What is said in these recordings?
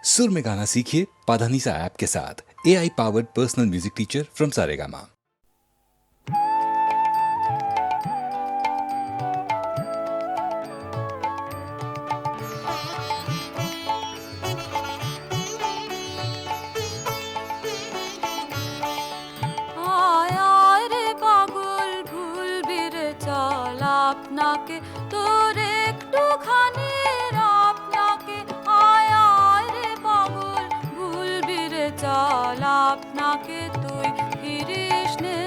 सुर में गाना सीखिए पाधानीसा ऐप के साथ। AI powered personal music teacher from Saregama. আপনাকে তোর একটুখানি আপনাকে আয় রে পাগল ভুলবি রে চল আপনাকে তুই ফিরিস নে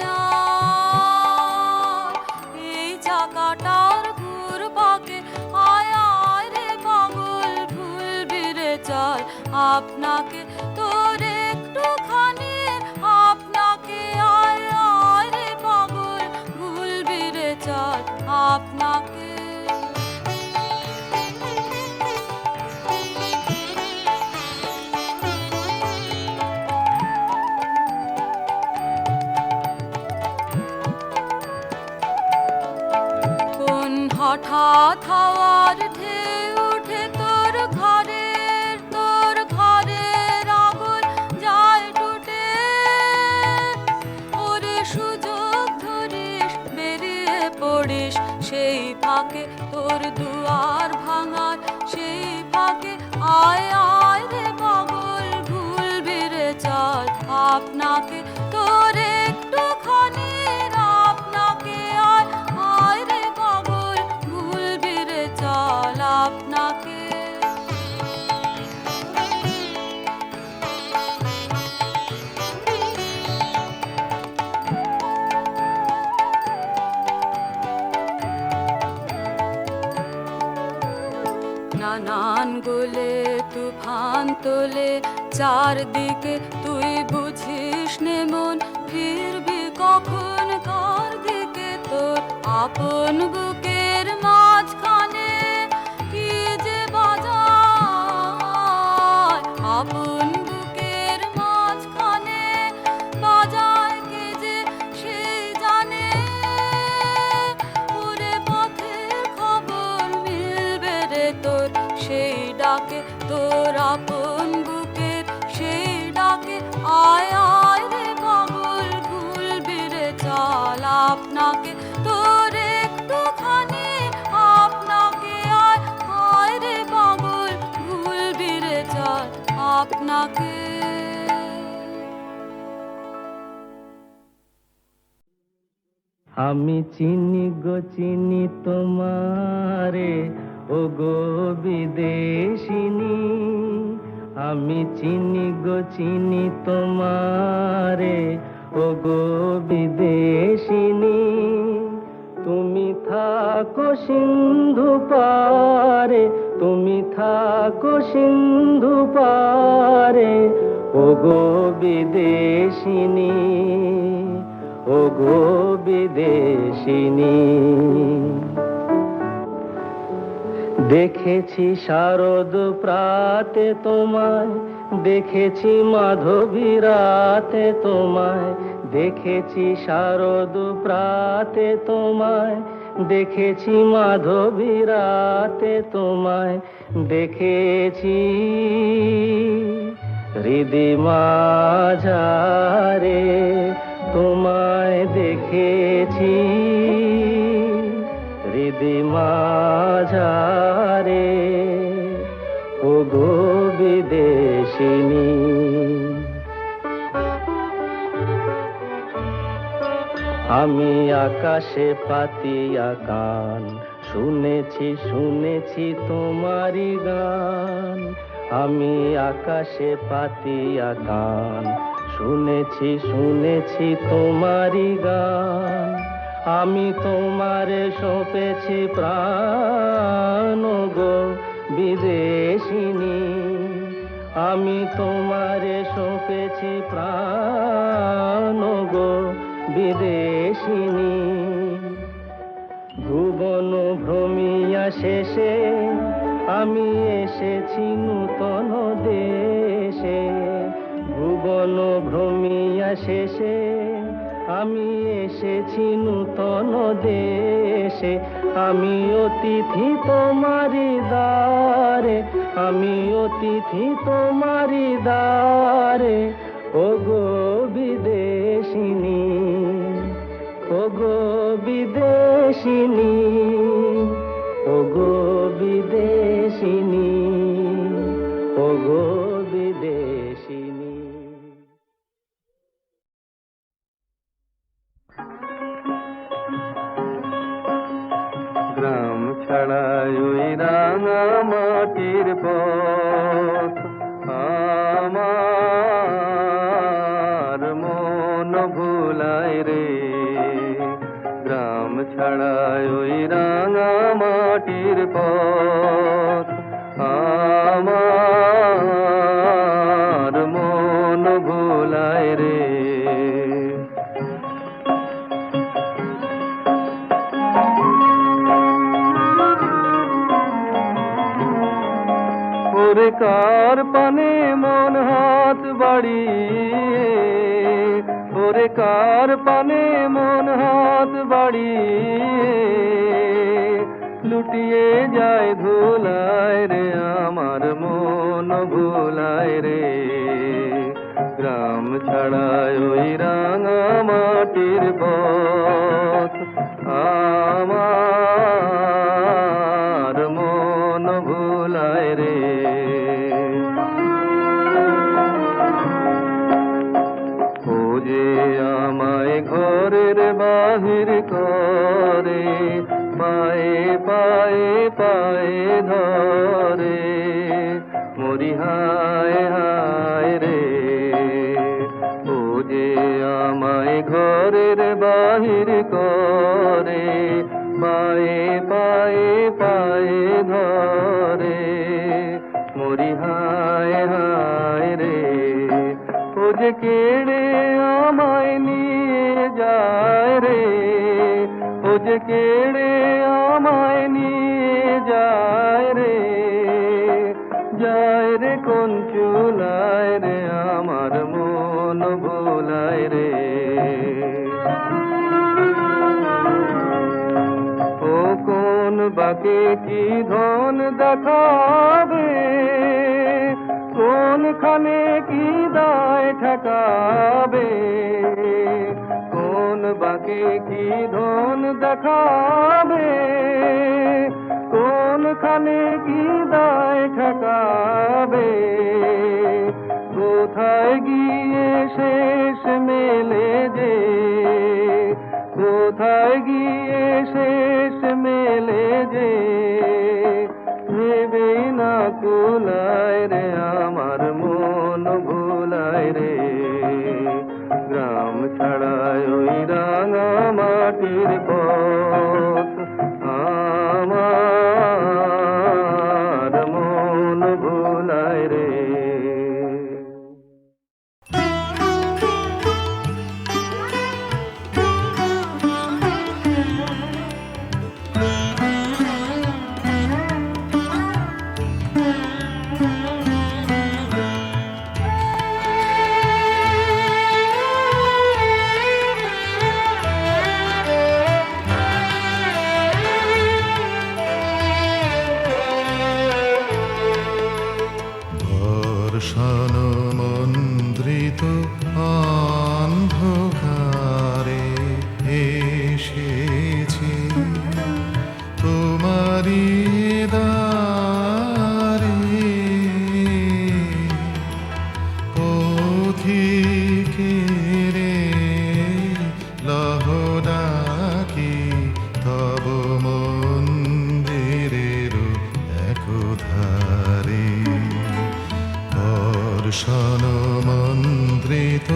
এই চাকাটার ঘুরপাকে আয় রে পাগল ভুলবি রে চল আপনাকে তোর একটুখানি আপনাকে আয় রে পাগল ভুলবি রে চল আপনাকে। কোন হঠাৎ হাওয়ার ঢেউ উঠে তোর ঘরের আগুন যায় টুটে ওরে সুযোগ ধরিস বেরিয়ে পড়িস সেই ফাঁকে তোর দুয়ার ভাঙার সেই ফাঁকে আয় রে পাগল ভুলবি রে চল আপনাকে তোর একটুখানি আপনাকে আয় রে পাগল ভুলবি রে চল আপনাকে। নানান গোলে তুফান তোলে চারদিকে তুই বুঝিস নে মন ফিরবি কখন কার দিকে তোর আপন বুকের মাঝখানে কি যে বাজায় আপন বুকের মাঝখানে বাজায় কে যে সেই জানে ওরে পথের খবর মিলবে রে তোর সেই ডাকে তোর আপন বুকের সেই ডাকে আয় রে পাগল ভুলবি রে চল আপনাকে তোর একটুখানি আপনাকে আয় রে পাগল ভুলবি রে চল আপনাকে। আমি চিনি গো চিনি তোমারে ও গো বিদেশিনী আমি চিনি গো চিনি তোমারে ও গো বিদেশিনী তুমি থাকো সিন্ধু পারে তুমি থাকো সিন্ধু পারে ও গো বিদেশিনী ও গো বিদেশিনী দেখেছি শারদ প্রাতে তোমায় দেখেছি মাধবী রাতে তোমায় দেখেছি শারদ প্রাতে তোমায় দেখেছি মাধবী রাতে তোমায় দেখেছি হৃদি মাঝারে তোমায় দেখেছি হৃদি মাঝারে ও গো বিদেশিনী আমি আকাশে পাতিয়া কান শুনেছি শুনেছি তোমারি গান আমি আকাশে পাতিয়া কান শুনেছি শুনেছি তোমারি গান আমি তোমারে সঁপেছি প্রাণ গো বিদেশিনী আমি তোমারে সঁপেছি প্রাণ গো বিদেশিনী ভুবন ভ্রমিয়া শেষে আমি এসেছি নূতন দেশে ভুবন ভ্রমিয়া শেষে আমি এসেছি নূতন দেশে আমি অতিথি তোমারি দ্বারে আমি অতিথি তোমারি দ্বারে, ওগো বিদেশিনী, ওগো বিদেশিনী, ওগো বিদেশিনী, ওগো বিদেশিনী। গ্রাম ছাড়াই ওই রাঙা মাটির পথ, আমার মন ভুলায় রে। গ্রাম ছাড়াই ওই রাঙা মাটির পথ, আমার মন ভুলায় রে। ওরে কার পানে মন হাত বাড়িয়ে, ওরে কার পানে মন হাত বাড়িয়ে, লুটিয়ে যায় ধুলায় রে, আমার মন ভুলায় রে। গ্রাম ছাড়ায় ওই রাঙা মাটির পথ, আমার মন ভুলায় রে। ও যে আমায় ঘরের বাহির করে, পায়ে পায়ে পায়ে ধরে, মরি হায় হায় রে। ও যে আমায় ঘরের বাহির করে, পায়ে পায়ে পায়ে ধরে, মরি হায় হায় রে। ও যে কেড়ে আমায় নিয়ে যায় রে, ও যে কেড়ে আমায় নিয়ে যায় রে, যায় রে কোন চুলায় রে, আমার মন ভুলায় রে। ও কোন বাকে কি ধন দেখাবে, কোনখানে কি দায় ঠকাবে, কোন বাকে কি ধন দেখাবে, কোনখানে কি দায় ঠকাবে। কোথায় গিয়ে শেষ মেলে যে, কোথায় গিয়ে শেষ মেলে যে, ভেবেই না কুলায় রে, আমার মন ভুলায় রে। গ্রাম ছাড়ায় ওই রাঙা মাটির পথ, আমার মন ভুলায় রে। মন্দ্রিত অন্ধকারে এসেছি তোমারি দ্বারে, পথিকেরে লহ ডাকি তব মন্দিরের একধারে। দর্শন মন্ত্রিত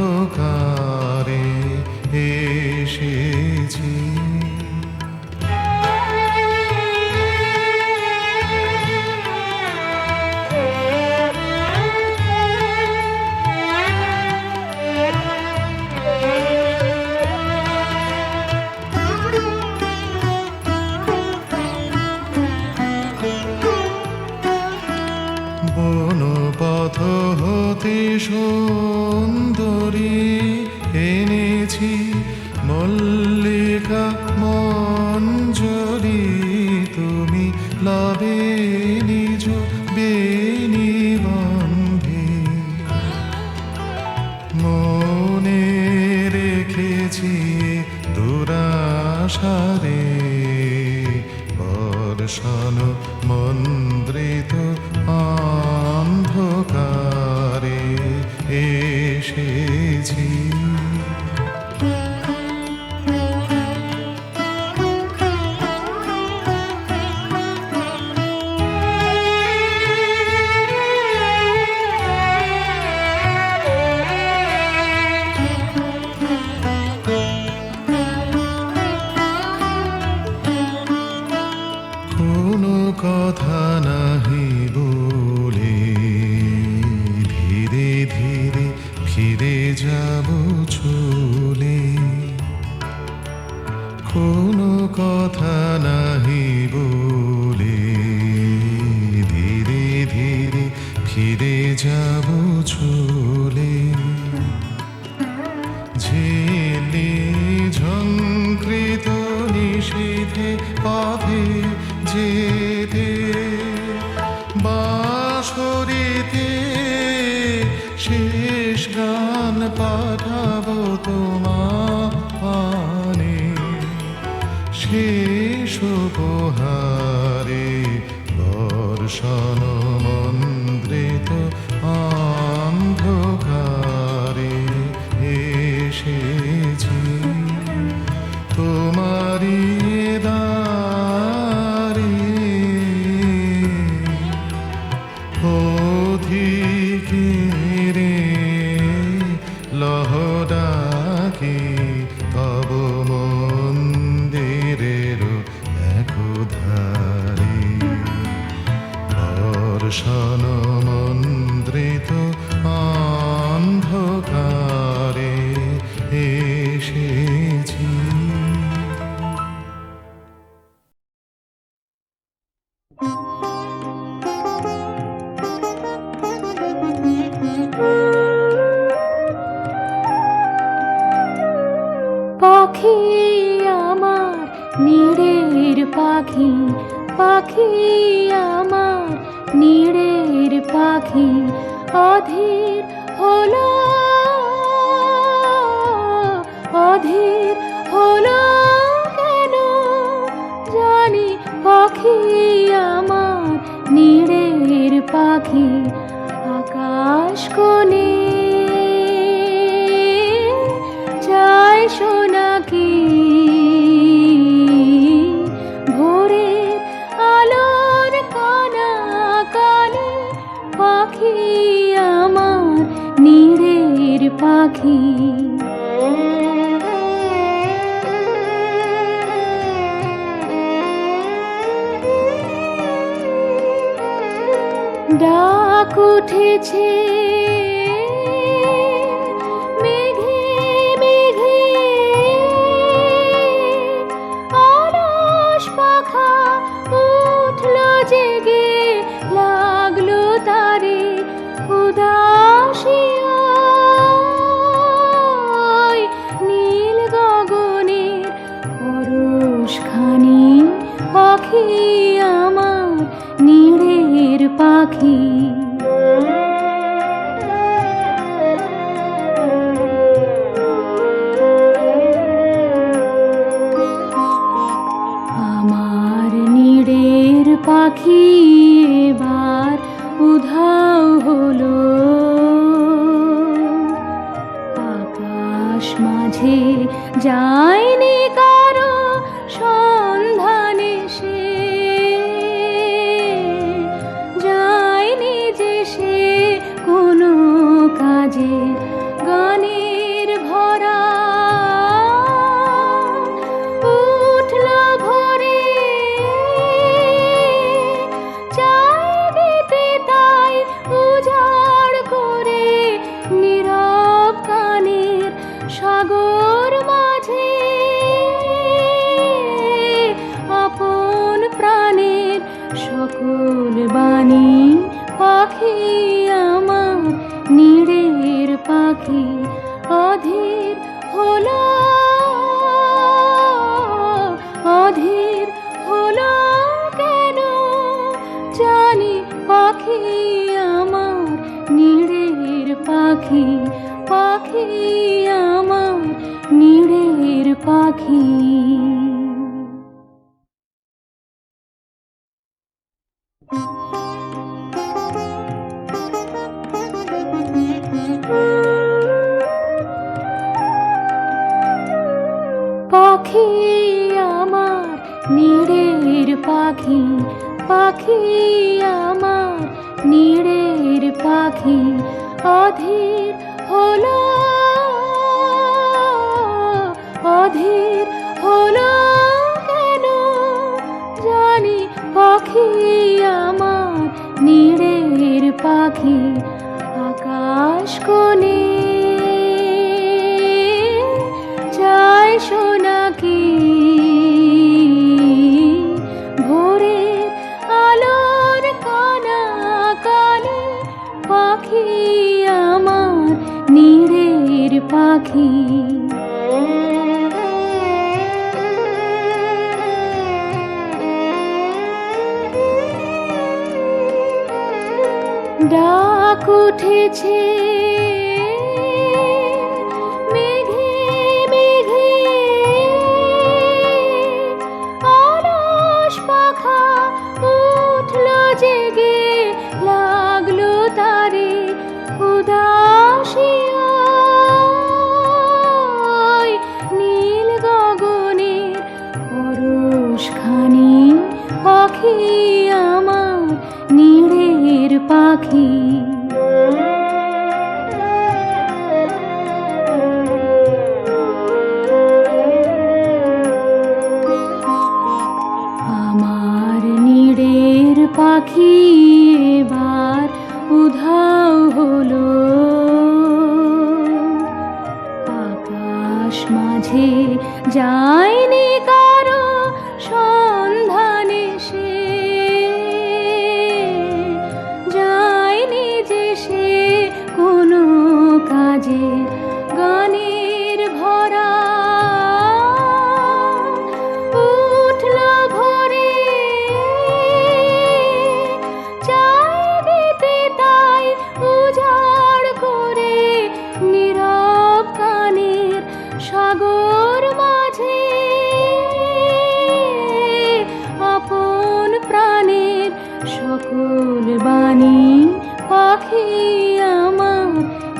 অন্ধকারে এসেছি। বনপথ হতে সুন্দরী এনেছি মল্লিকা মঞ্জরি, তুমি লবে ফিরে যাব চলে, ঝিলি ঝঙ্কৃত নিষিধে পথে যেতে, বাঁশরীতে শেষ গান পাঠাবো তোমারে, শেষ উপহারে বর্ষণ মন্দ্রিত অন্ধকারে এসেছি তোমারি দ্বারে, অধিকেরে লহডাকি তব মন্দিরের একধারে, দর্শন মন্দ্রিত অন্ধকারে এসেছি। পাখি আমার নীড়ের পাখি, পাখি আমার নীড়ের পাখি, অধীর হলো অধীর হলো কেন জানি, পাখি আমার নীড়ের পাখি, আকাশ কোণে চাই সোনাকি, ভোরের আলোর কানা কানে, পাখি আমার নীড়ের পাখি। ডাক উঠেছে মেঘে মেঘে, অলস পাখা উঠল জেগে, লাগলো তারে উদাসী ওই নীল গগনের পরশখানি, পাখি আমার নীড়ের পাখি। আমার নীড়ের পাখি এবার উধাও হলো, আকাশ মাঝে যায়নি কারো সন্ধানে, সে যায়নি যে সে কোনো কাজে, গানের ভরা উঠল ভোরে, চাইতে তাই উজাড় করে নীরব কানের সাগর মাঝে, আপন প্রাণের সকল বাণী, পাখি আমার নীড়ের পাখি, অধীর হলো অধীর হলো কেন জানি, পাখি আমার নীড়ের পাখি, পাখি আমার নীড়ের পাখি। পাখি আমার নীড়ের পাখি, পাখি আমার নীড়ের পাখি, অধীর হলো অধীর হলো কেন জানি, পাখি আমার নীড়ের পাখি, আকাশ কোণে চাই সোনাকি, ভোরের আলোর কানা কানে, পাখি। ডাক উঠেছে মেঘে মেঘে, অলস পাখা উঠল জেগে, লাগলো তারে উদাসী ওই নীল গগনের পরশখানি। পাখি আমার নীড়ের পাখি। আমার নীড়ের পাখি এবার উধাও হলো, আকাশ মাঝে যায়নি কারো সন্ধানে সে, যায়নি যে সে কোনো কাজে। গানের ভরা উঠল ভরে, চাই দিতে তাই উজাড় করে, নীরব কানের সাগর মাঝে। আপন প্রাণের সকল বাণী পাখি আমার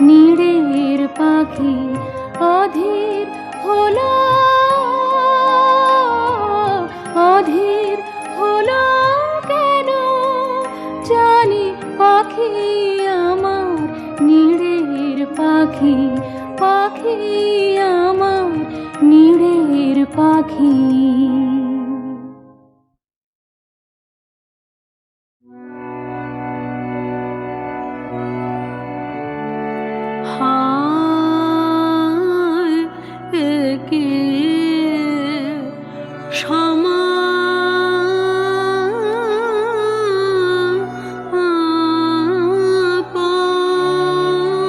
নীড়ের পাখি। অধীর হলো, অধীর হলো কেন জানি পাখি আমার নীড়ের পাখি। পাখি আমার নীড়ের পাখি। হায় একে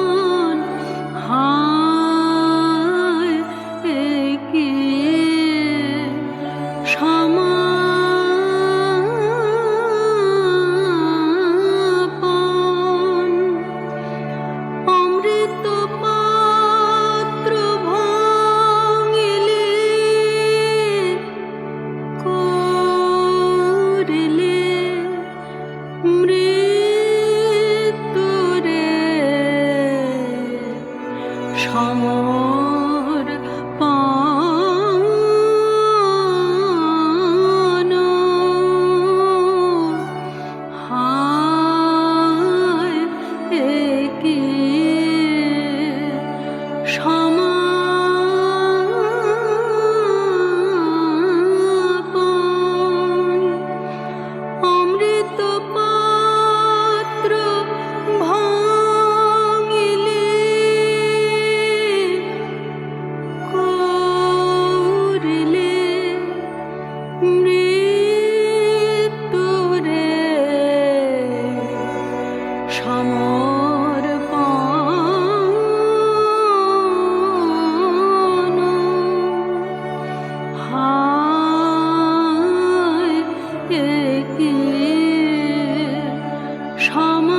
সমাপন, হায় একে সমাপন। অমৃত পাত্র ভাঙিলে করিলে মৃত্যুরে সমর্পণ। হায় একে সমাপন। অমৃত পাত্র ভাঙিলে করিলে মৃত্যুরে সমর্পণ। হায় একে সমাপন।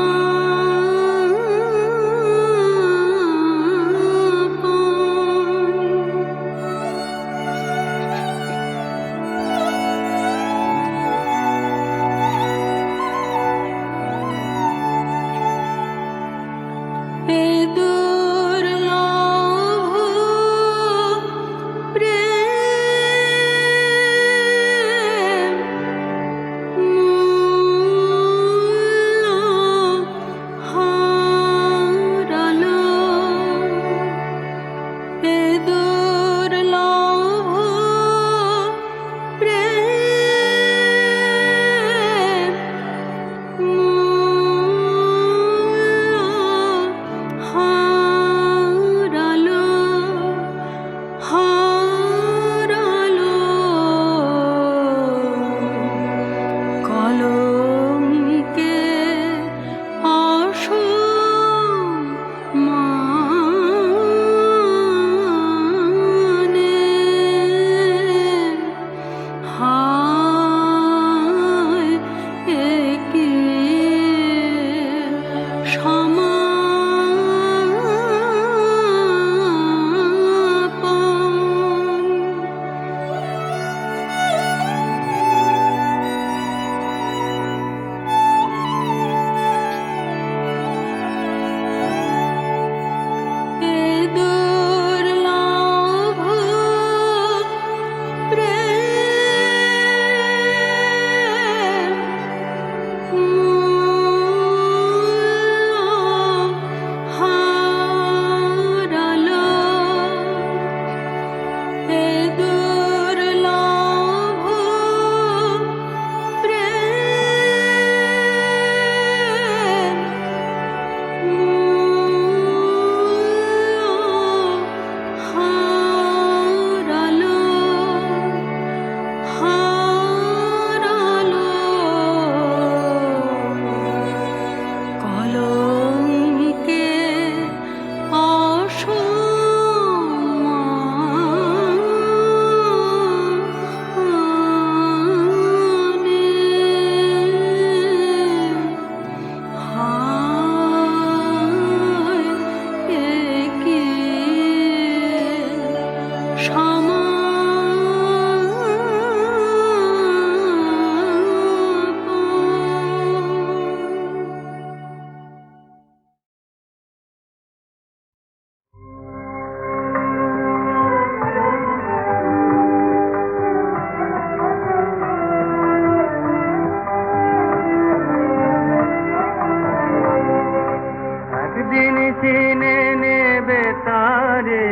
চিনে নেবে তারে,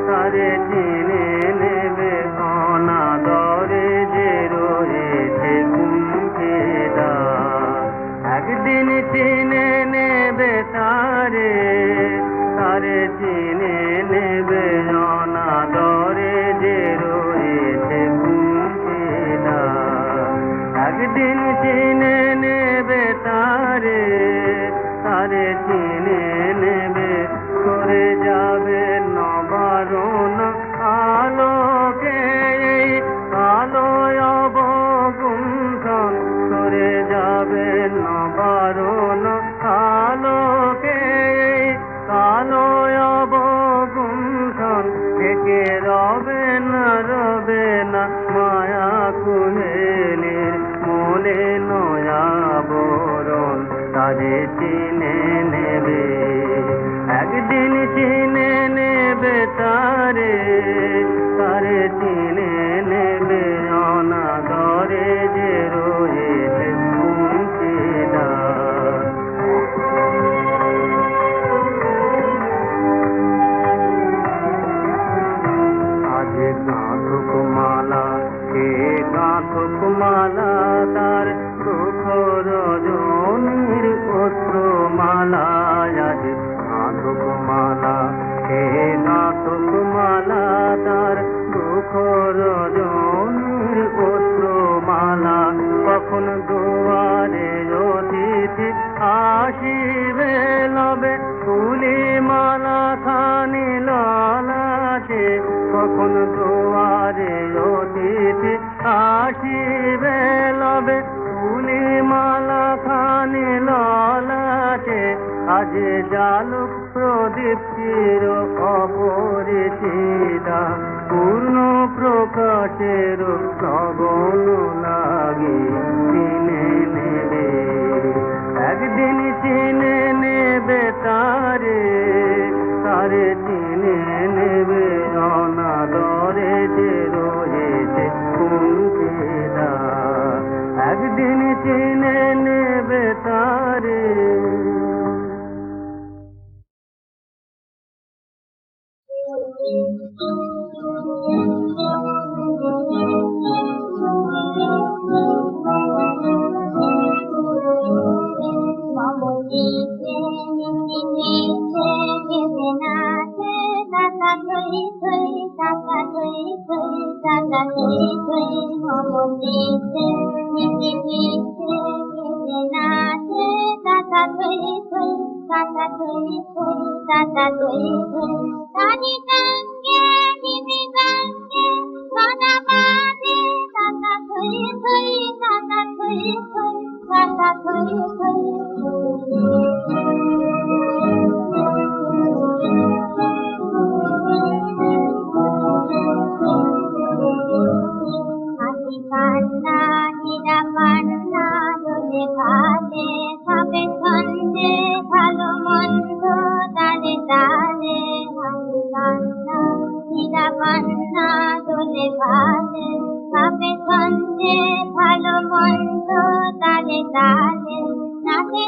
তারে চিনে নেবে অনাদরে যে রয়েছে কুণ্ঠিতা। একদিন চিনে নেবে তারে, তারে চিনে নেবে অনাদরে যে রয়েছে কুণ্ঠিতা। একদিন চিনে নেবে তারে, তারে চিনে নেবে, করে যাবে নবারণ আলোকে এই আলোয় অবগুণ্ঠন, করে যাবে নবারণ আলোকে এই আলোয় অবগুণ্ঠন। ঢেকে রবে না মায়া কুহেলির মনে নয়াবরণ, তারে চিনে নেবে। একদিন চিনে নেবে তারে, তারে চিনে নেবে অনাদরে যে রয়েছে কুণ্ঠিতা। আজ গাঁথুক মালা, কে গাঁথুক মালা, তার সুখ রজনীর অশ্রুমালা। আজ গাঁথুক মালা, কে গাঁথুক মালা, তার সুখ রজনীর অশ্রুমালা। কখন দুয়ারে অতিথি আসিবে লবে, ফুলি মালা খানি ললাটে। কখন দুয়ারে অতিথি আসিবে লবে, ফুলি মালা খানি ললাটে। আজ জালুক প্রদীপ চির অপরিচিতা, পূর্ণ প্রকাশের শ্রবণ লাগি চিনে নেবে। একদিন চিনে নেবে তারে, তারে চিনে নেবে অনাদরে যে রয়েছে কুণ্ঠিতা। একদিন চিনে নেবে তারে। ভালো মন্দ তালে তালে নাচে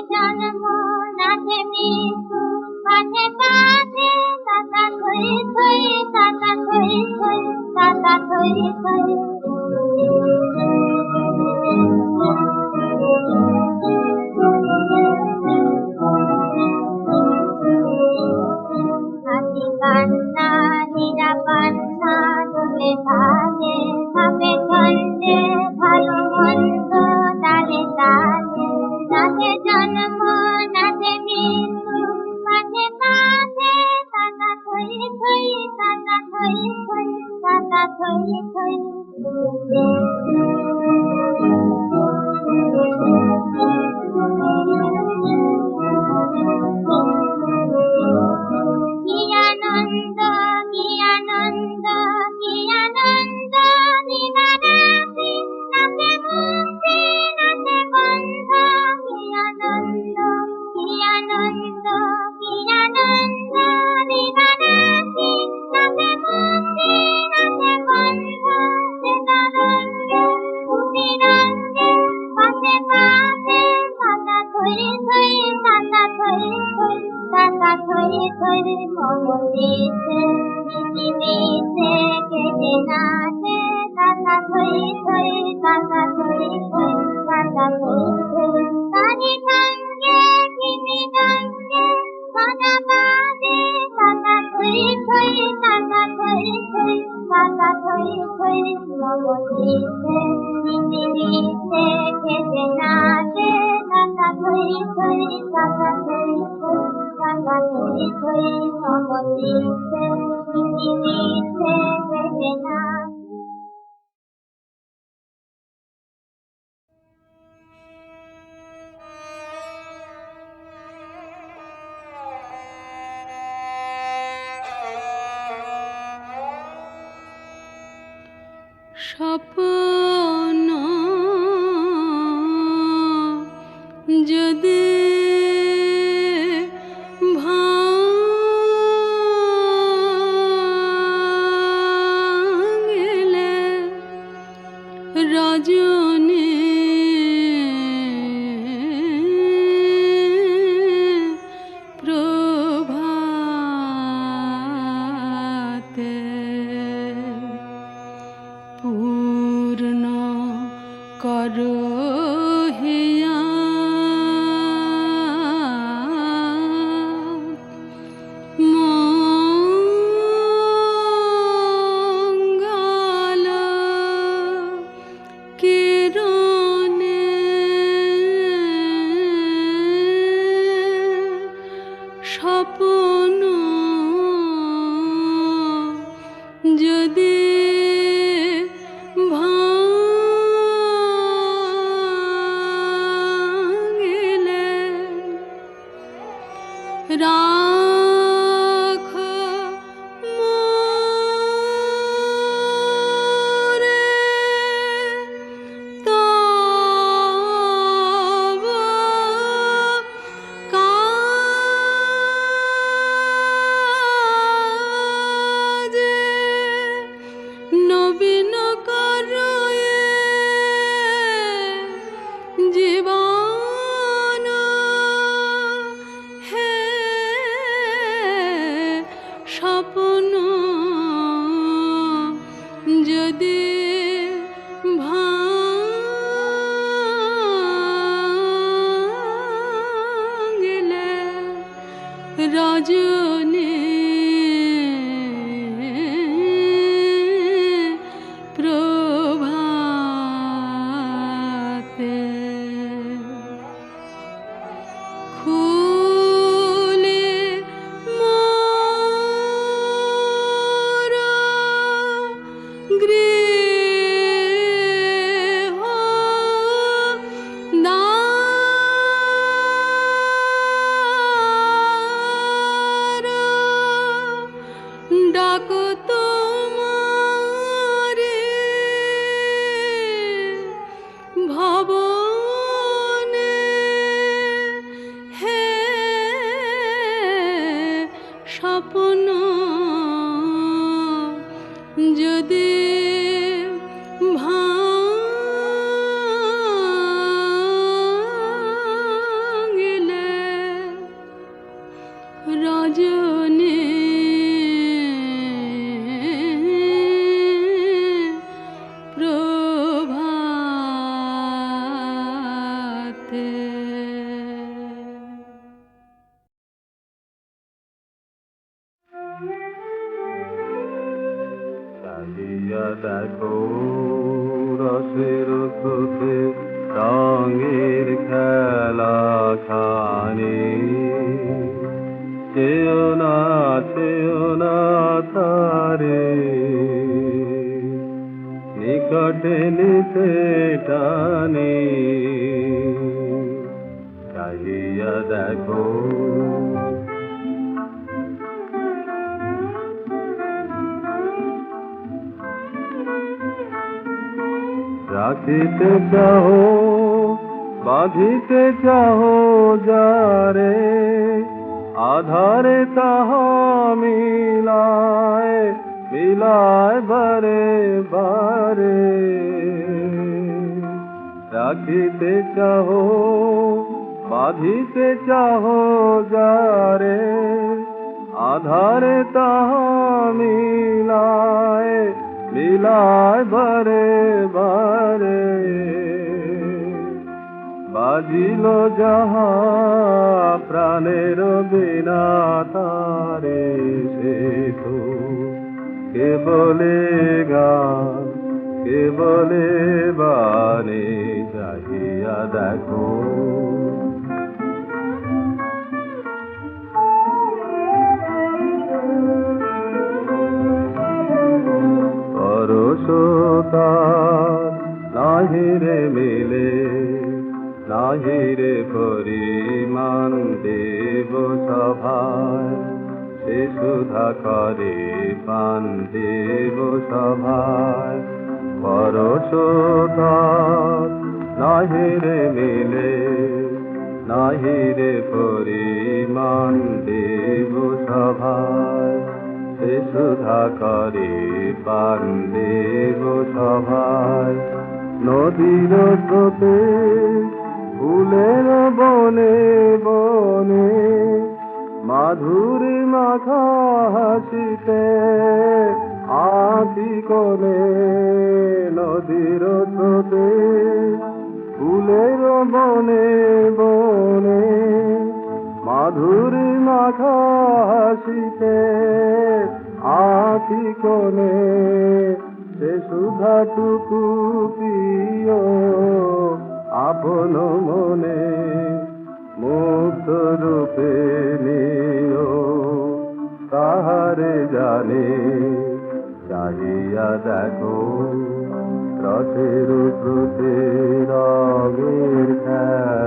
থই থই মম দিছে নিমিষে কেটে নাচে কাকা থই থই কাকা থই থই কাকা থই থই কানে কাঙ্গে কিমি কাঙ্গে কানা বাদে কাকা থই থই কাকা থই থই কাকা থই থই মম দিছে নিমিষে কেটে নাচে কাকা থই থই কাকা থই থই কাকা থই থই মম দিছে নিমিষে কেটে নাচে। স্বপ্ন যদি ভাঙিলে রজনী প্রভাতে পূর্ণ করো হিয়া মঙ্গল কিরণে স্বপ্ন যদি ভাঙিলে রাখ মোরে তব কাজে নবীন করয়ে জীবন হে স্বপ্ন যদি ভাঙিলে রজনী প্রভাতে খুলে মোর গৃহ দ্বার ডাক তোমারে ভবনে হে স্বপ্ন যদি ভাঙিলে রজনী প্রভাতে চাহিয়া দেখো রসের স্রোতে রঙের খেলা খানি চেও না তারে নিকটে নিতে টানে চাহিয়া দেখো রাখিতে চাহো বাঁধিতে চাহো যারে আধারে তাহা মিলায় বারে বারে রাখিতে চাহো বাঁধিতে চাহো যারে আধারে তাহা মিলায় মিলায় বারে বারে বাজিল যাহা প্রাণের বিনা তারে সে তো কেবলে গান কেবলে বানে চাহিয়া দেখো পরশতার নাহিরে মিলে নাহিরে পরিমাণ দেব সভায় সে সুধা করে পান দেব সভায় পরশতার নাহিরে মিলে নাহিরে পরিমাণ দেব সভায় সে সুধা করে পান দেব সভায় নদীর স্রোতে ফুলের বনে বনে মাধুরী মাখা হাসিতে আখি কোলে নদীর স্রোতে ফুলের বনে বনে মাধুরী মাখা হাসিতে আখি কোলে সে সুধাটুকু পিও আপন মনে মুক্ত রূপে নিও তাহারে জানে চাহিয়া দেখো রথের প্রতি রঙের খেলা